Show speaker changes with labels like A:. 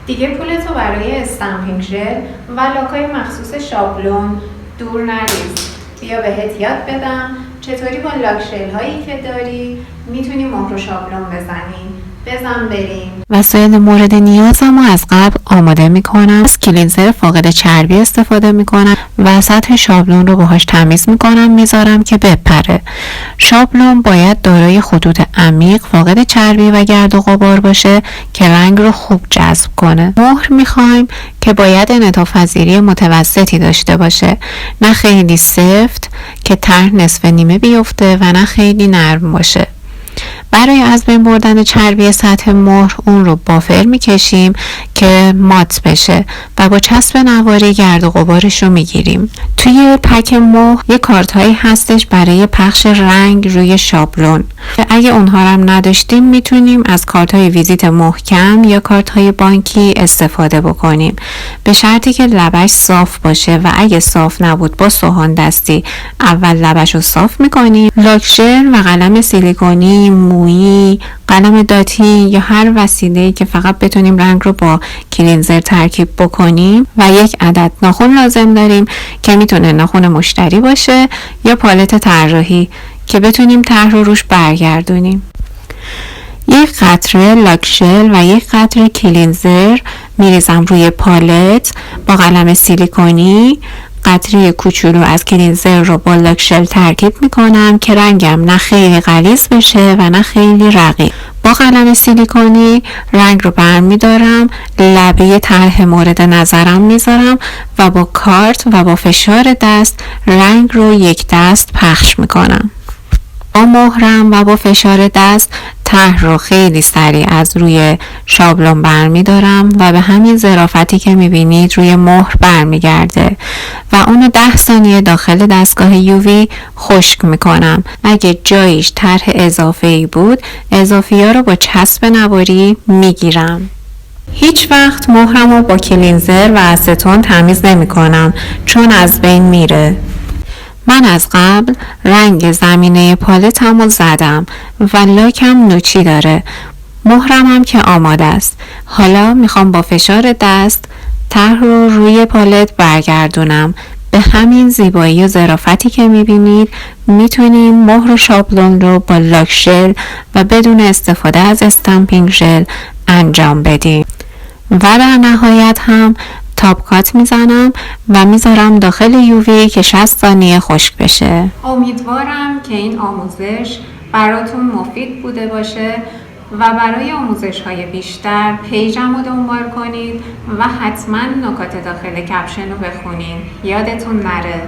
A: دیگه پولتو برای استمپینگ ژل و لاکای مخصوص شابلون دور نریز. بیا بهت یاد بدم چطوری با لاک ژل هایی که داری میتونی مهر و شابلون بزنی. بزن بریم.
B: وسایل مورد نیازمو از قبل آماده میکنم. از کلینزر فاقد چربی استفاده میکنم و سطح شابلون رو باهاش تمیز میکنم، میذارم که بپره. شابلون باید دارای خطوط عمیق، فاقد چربی و گرد و غبار باشه که رنگ رو خوب جذب کنه. مهر میخوایم که باید انعطاف‌پذیری متوسطی داشته باشه، نه خیلی سفت که طرح نصف نیمه بیفته و نه خیلی نرم باشه. برای از بین بردن چربی سطح مهر اون رو بافر میکشیم که مات بشه و با چسب نواری گرد و غبارش رو میگیریم. توی پک مهر یه کارت هایی هستش برای پخش رنگ روی شابلون. اگه اونها رو هم نداشتیم میتونیم از کارت های ویزیت محکم یا کارت های بانکی استفاده بکنیم، به شرطی که لبش صاف باشه و اگه صاف نبود با سوهان دستی اول لبش رو صاف میکنیم. لاک ژل و قلم سیلیکونی، مویی، قلم داتی یا هر وسیله‌ای که فقط بتونیم رنگ رو با کلینزر ترکیب بکنیم و یک عدد ناخن لازم داریم که میتونه ناخن مشتری باشه یا پالت طراحی که بتونیم طرح رو روش برگردونیم. یک قطره لاک ژل و یک قطره کلینزر میریزم روی پالت با قلم سیلیکونی. قطره کوچولو از کلینزر رو با لاک ژل ترکیب میکنم که رنگم نه خیلی غلیظ بشه و نه خیلی رقیق. با قلم سیلیکونی رنگ رو برمیدارم، لبه طرح مورد نظرم میذارم و با کارت و با فشار دست رنگ رو یک دست پخش میکنم. با مهرم و با فشار دست طرح رو خیلی سریع از روی شابلون برمیدارم و به همین ظرافتی که میبینید روی مهر برمیگرده و اونو 10 ثانیه داخل دستگاه یووی خشک میکنم. اگه جایش طرح اضافه‌ای بود اضافی‌ها رو با چسب نواری میگیرم. هیچ وقت مهرم رو با کلینزر و استون تمیز نمی کنم چون از بین میره. من از قبل رنگ زمینه پالتم رو زدم و لاکم نوچی داره. مهرم هم که آماده است. حالا میخوام با فشار دست طرح رو روی پالت برگردونم. به همین زیبایی و ظرافتی که میبینید میتونیم مهر و شابلون رو با لاک ژل و بدون استفاده از استمپینگ ژل انجام بدیم. و در نهایت هم تاپ کات میزنم و میذارم داخل یووی که 60 ثانیه خشک بشه.
A: امیدوارم که این آموزش براتون مفید بوده باشه و برای آموزش های بیشتر پیجم رو دنبال کنید و حتما نکات داخل کپشن رو بخونید. یادتون نره.